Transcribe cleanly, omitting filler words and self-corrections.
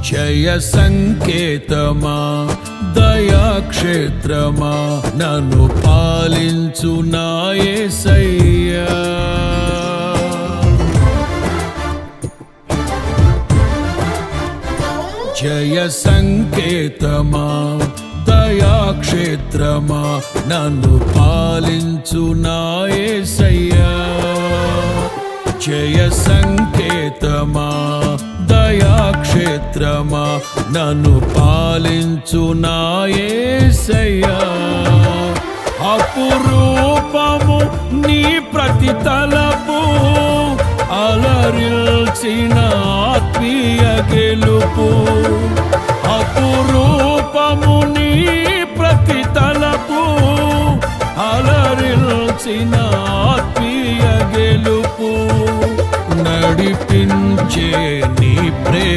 జయ సంకేతమా దయాక్షేత్రమా నన్ను పాలించు నా యేసయ్యా. జయ సంకేతమా దయాక్షేత్రమా నన్ను పాలించు నా యేసయ్యా. జయ సంకేతమా దయాక్షేత్రమా నన్ను పాలించు నా యేసయ్యా. అపురూపము నీ ప్రతి తలపు అలరిల్చిన ఆత్మీయ గెలుపు. అపురూపము నీ ప్రతి తలపు అలరిల్చిన ఆత్మీయ గెలుపు. నడిపించే నీ ప్రేమ